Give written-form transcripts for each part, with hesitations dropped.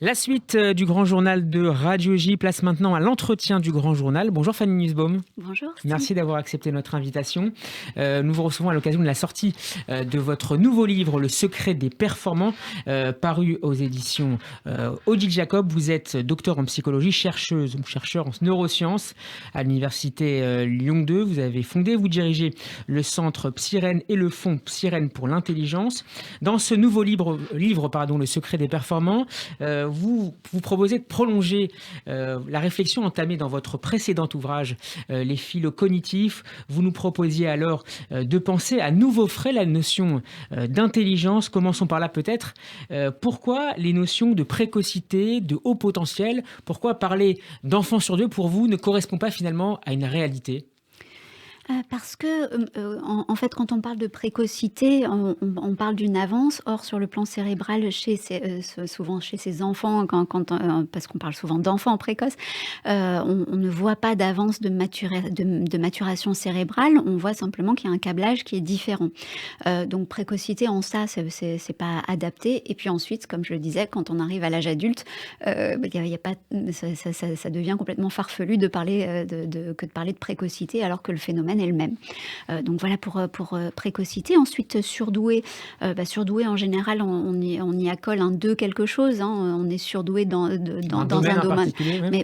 La suite du Grand Journal de Radio J place maintenant à l'entretien du Grand Journal. Bonjour Fanny Nussbaum. Bonjour. Merci d'avoir accepté notre invitation. Nous vous recevons à l'occasion de la sortie de votre nouveau livre, Le secret des performants, paru aux éditions Odile Jacob. Vous êtes docteur en psychologie, chercheuse ou chercheur en neurosciences à l'université Lyon 2. Vous avez fondé, vous dirigez le centre Psyrène et le fonds Psyrène pour l'intelligence. Dans ce nouveau livre, Le secret des performants, vous proposez de prolonger la réflexion entamée dans votre précédent ouvrage, Les philo cognitifs. Vous nous proposiez alors de penser à nouveau frais la notion d'intelligence. Commençons par là peut-être. Pourquoi les notions de précocité, de haut potentiel? Pourquoi parler d'enfants sur deux pour vous ne correspond pas finalement à une réalité? Parce que, en fait, quand on parle de précocité, on parle d'une avance. Or, sur le plan cérébral, souvent chez ces enfants, parce qu'on parle souvent d'enfants précoces, on ne voit pas d'avance de maturation cérébrale. On voit simplement qu'il y a un câblage qui est différent. Donc précocité en ça, c'est pas adapté. Et puis ensuite, comme je le disais, quand on arrive à l'âge adulte, y a pas ça devient complètement farfelu de parler, que de parler de précocité alors que le phénomène est le même. Donc voilà pour précocité. Ensuite, surdoué. Surdoué, en général, on y accole un de quelque chose, hein. On est surdoué dans un domaine.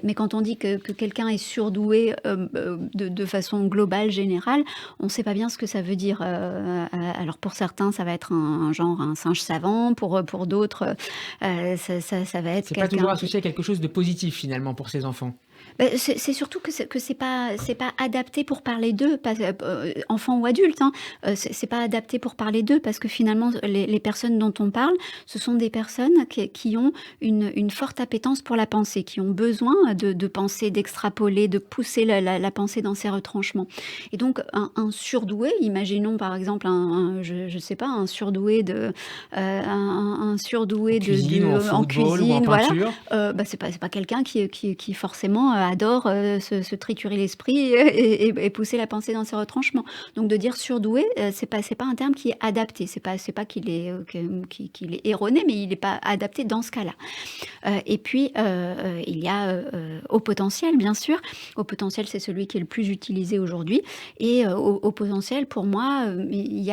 Mais quand on dit que quelqu'un est surdoué de façon globale, générale, on ne sait pas bien ce que ça veut dire. Alors pour certains, ça va être un genre un singe savant. Pour d'autres, ça va être C'est pas toujours associé à quelque chose de positif finalement pour ces enfants. C'est surtout que c'est pas adapté pour parler d'eux, enfants ou adultes, hein. C'est pas adapté pour parler d'eux parce que finalement les personnes dont on parle, ce sont des personnes qui ont une forte appétence pour la pensée, qui ont besoin de penser, d'extrapoler, de pousser la pensée dans ses retranchements. Et donc un surdoué, imaginons par exemple je sais pas, un surdoué un surdoué en cuisine, ou en peinture. Voilà. C'est pas quelqu'un qui forcément adore se triturer l'esprit et pousser la pensée dans ses retranchements. Donc de dire surdoué, c'est pas un terme qui est adapté. C'est pas qu'il est erroné, mais il n'est pas adapté dans ce cas-là. Et puis il y a haut potentiel, bien sûr. Haut potentiel, c'est celui qui est le plus utilisé aujourd'hui. Et haut potentiel, pour moi, il y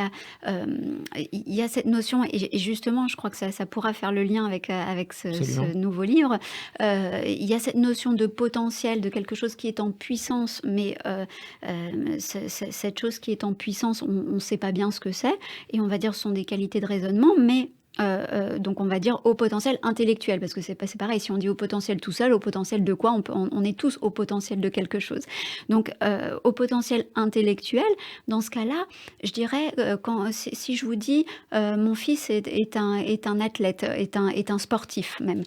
a cette notion, et justement, je crois que ça pourra faire le lien avec ce nouveau livre. Il y a cette notion de potentiel, de quelque chose qui est en puissance, mais cette chose qui est en puissance, on ne sait pas bien ce que c'est, et on va dire ce sont des qualités de raisonnement, mais donc on va dire au potentiel intellectuel, parce que c'est pareil, si on dit au potentiel tout seul, au potentiel de quoi? On est tous au potentiel de quelque chose. Donc au potentiel intellectuel, dans ce cas-là, je dirais, si je vous dis mon fils est un athlète, est un sportif même.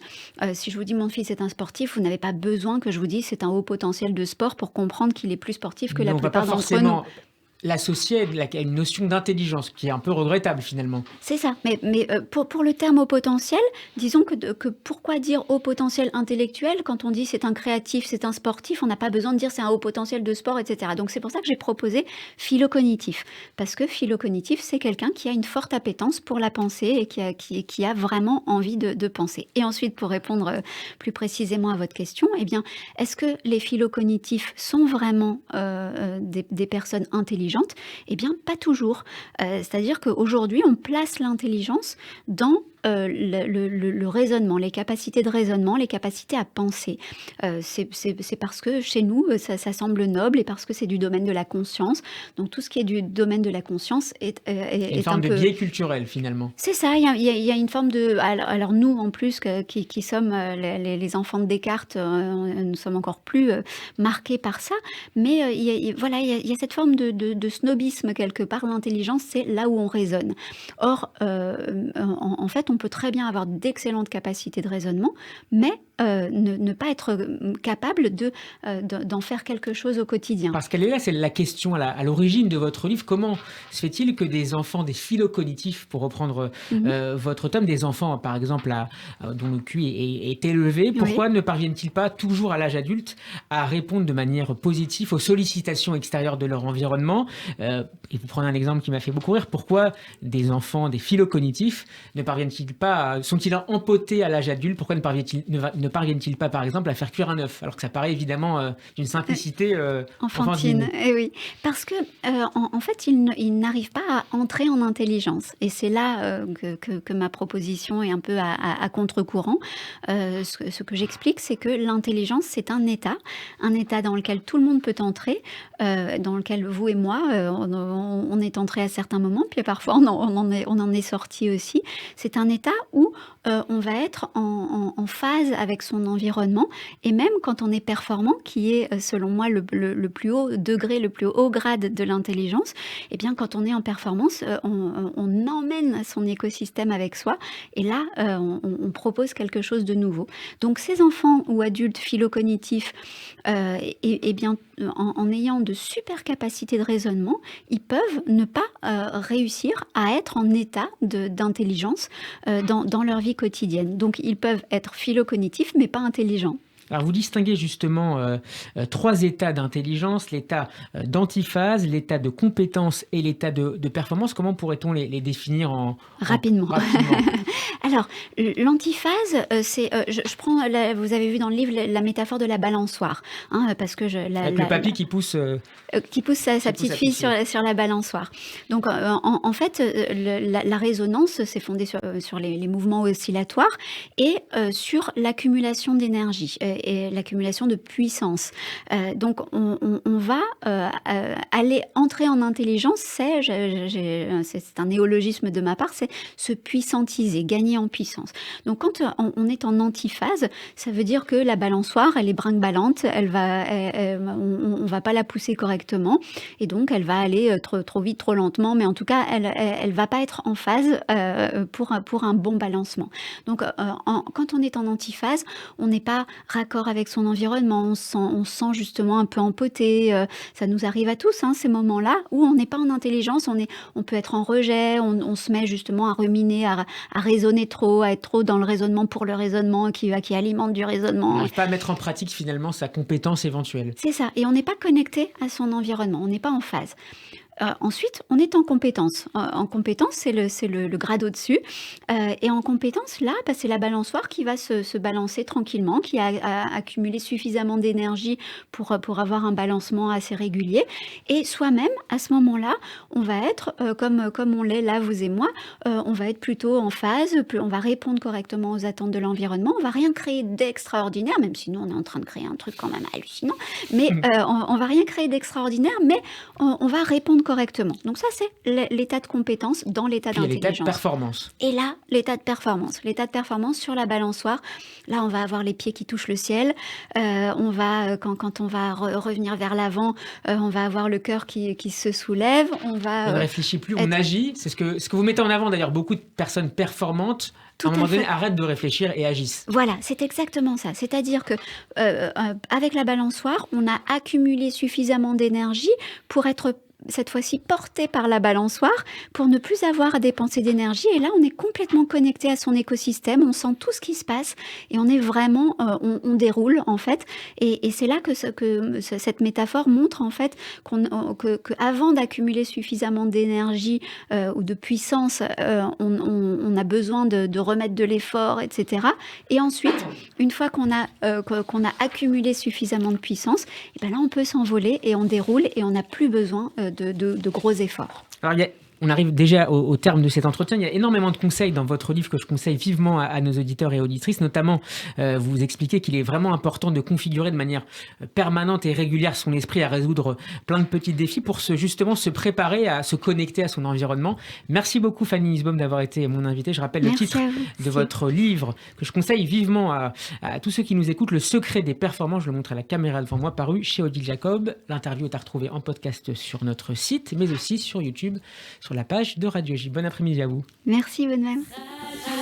Si je vous dis mon fils est un sportif, vous n'avez pas besoin que je vous dise c'est un haut potentiel de sport pour comprendre qu'il est plus sportif que la plupart d'entre nous. L'associer à une notion d'intelligence, qui est un peu regrettable finalement. C'est ça, mais pour le terme haut potentiel, disons que pourquoi dire haut potentiel intellectuel quand on dit c'est un créatif, c'est un sportif, on n'a pas besoin de dire c'est un haut potentiel de sport, etc. Donc c'est pour ça que j'ai proposé philo-cognitif, parce que philo-cognitif, c'est quelqu'un qui a une forte appétence pour la pensée et qui a vraiment envie de penser. Et ensuite, pour répondre plus précisément à votre question, eh bien, est-ce que les philo-cognitifs sont vraiment des personnes intelligentes? Eh bien, pas toujours. C'est-à-dire qu'aujourd'hui, on place l'intelligence dans le raisonnement, les capacités de raisonnement, les capacités à penser. C'est parce que chez nous, ça semble noble et parce que c'est du domaine de la conscience. Donc tout ce qui est du domaine de la conscience est une forme de biais culturel finalement. C'est ça, il y a une forme de... Alors nous, en plus, qui sommes les enfants de Descartes, nous sommes encore plus marqués par ça. Mais il y a cette forme de snobisme quelque part. L'intelligence, c'est là où on raisonne. Or, en fait, on peut très bien avoir d'excellentes capacités de raisonnement, mais ne pas être capable d'en faire quelque chose au quotidien. Parce qu'elle est là, c'est la question à l'origine de votre livre. Comment se fait-il que des enfants, des philocognitifs, pour reprendre votre tome, des enfants, par exemple, dont le QI est élevé, pourquoi ne parviennent-ils pas toujours à l'âge adulte à répondre de manière positive aux sollicitations extérieures de leur environnement? Et vous prenez un exemple qui m'a fait beaucoup rire. Pourquoi des enfants, des philocognitifs, ne parviennent-ils pas, sont-ils empotés à l'âge adulte? Pourquoi ne parviennent-ils pas, par exemple, à faire cuire un œuf? Alors que ça paraît évidemment d'une simplicité enfantine. Et oui, parce que en fait, ils n'arrivent pas à entrer en intelligence. Et c'est là que ma proposition est un peu à contre-courant. Ce que j'explique, c'est que l'intelligence, c'est un état dans lequel tout le monde peut entrer, dans lequel vous et moi, on est entrés à certains moments, puis parfois on en est sorti aussi. C'est un état où on va être en phase avec son environnement, et même quand on est performant, qui est selon moi le plus haut degré, le plus haut grade de l'intelligence, et bien quand on est en performance, on emmène son écosystème avec soi, et là on propose quelque chose de nouveau. Donc ces enfants ou adultes philocognitifs, et bien en ayant de super capacités de raisonnement, ils peuvent ne pas réussir à être en état d'intelligence dans leur vie quotidienne. Donc ils peuvent être philocognitifs mais pas intelligents. Alors vous distinguez justement 3 états d'intelligence, l'état d'antiphase, l'état de compétence et l'état de performance. Comment pourrait-on les définir rapidement. Alors, l'antiphase, c'est, je prends, vous avez vu dans le livre la métaphore de la balançoire, hein, parce que avec le papy qui pousse sa petite fille sur la balançoire. Donc, en fait, la résonance, c'est fondé sur les mouvements oscillatoires et sur l'accumulation d'énergie et l'accumulation de puissance. Donc, on va aller entrer en intelligence, c'est un néologisme de ma part, c'est se puissantiser, gagner en puissance. Donc quand on est en antiphase, ça veut dire que la balançoire, elle est brinque-ballante, on va pas la pousser correctement, et donc elle va aller trop vite, trop lentement, mais en tout cas, elle va pas être en phase pour un bon balancement. Donc quand on est en antiphase, on n'est pas raccord avec son environnement, on se sent justement un peu empoté, ça nous arrive à tous, hein, ces moments-là où on n'est pas en intelligence, on peut être en rejet, on se met justement à ruminer, à raisonner trop, à être trop dans le raisonnement pour le raisonnement, qui alimente du raisonnement. On n'arrive pas à mettre en pratique finalement sa compétence éventuelle. C'est ça, et on n'est pas connecté à son environnement, on n'est pas en phase. Ensuite, on est en compétence. En compétence, c'est le grade au-dessus. Et en compétence, là, c'est la balançoire qui va se balancer tranquillement, qui a accumulé suffisamment d'énergie pour avoir un balancement assez régulier. Et soi-même, à ce moment-là, on va être, comme on l'est là, vous et moi, on va être plutôt en phase, on va répondre correctement aux attentes de l'environnement, on va rien créer d'extraordinaire, même si nous, on est en train de créer un truc quand même hallucinant, mais on va rien créer d'extraordinaire, mais on va répondre correctement. Donc ça, c'est l'état de compétence dans l'état d'intelligence. L'état de performance. Et là, l'état de performance. L'état de performance sur la balançoire. Là, on va avoir les pieds qui touchent le ciel. On va, quand on va revenir vers l'avant, on va avoir le cœur qui se soulève. On ne réfléchit plus, on agit. C'est ce que vous mettez en avant d'ailleurs. Beaucoup de personnes performantes, à un moment donné, arrêtent de réfléchir et agissent. Voilà, c'est exactement ça. C'est-à-dire que avec la balançoire, on a accumulé suffisamment d'énergie pour être cette fois-ci porté par la balançoire, pour ne plus avoir à dépenser d'énergie. Et là, on est complètement connecté à son écosystème, on sent tout ce qui se passe et on est vraiment, on déroule en fait. Et c'est là que cette métaphore montre en fait qu'avant d'accumuler suffisamment d'énergie ou de puissance, on a besoin de remettre de l'effort, etc. Et ensuite, une fois qu'on a accumulé suffisamment de puissance, et ben là, on peut s'envoler et on déroule et on n'a plus besoin de gros efforts. Alors, on arrive déjà au terme de cet entretien. Il y a énormément de conseils dans votre livre que je conseille vivement à nos auditeurs et auditrices. Notamment, vous expliquez qu'il est vraiment important de configurer de manière permanente et régulière son esprit à résoudre plein de petits défis pour justement se préparer à se connecter à son environnement. Merci beaucoup Fanny Nussbaum d'avoir été mon invitée. Je rappelle le titre de votre livre que je conseille vivement à tous ceux qui nous écoutent, Le secret des performances. Je le montre à la caméra devant moi, paru chez Odile Jacob. L'interview est à retrouver en podcast sur notre site, mais aussi sur YouTube, sur la page de Radio J. Bon après-midi à vous. Merci, bonne même.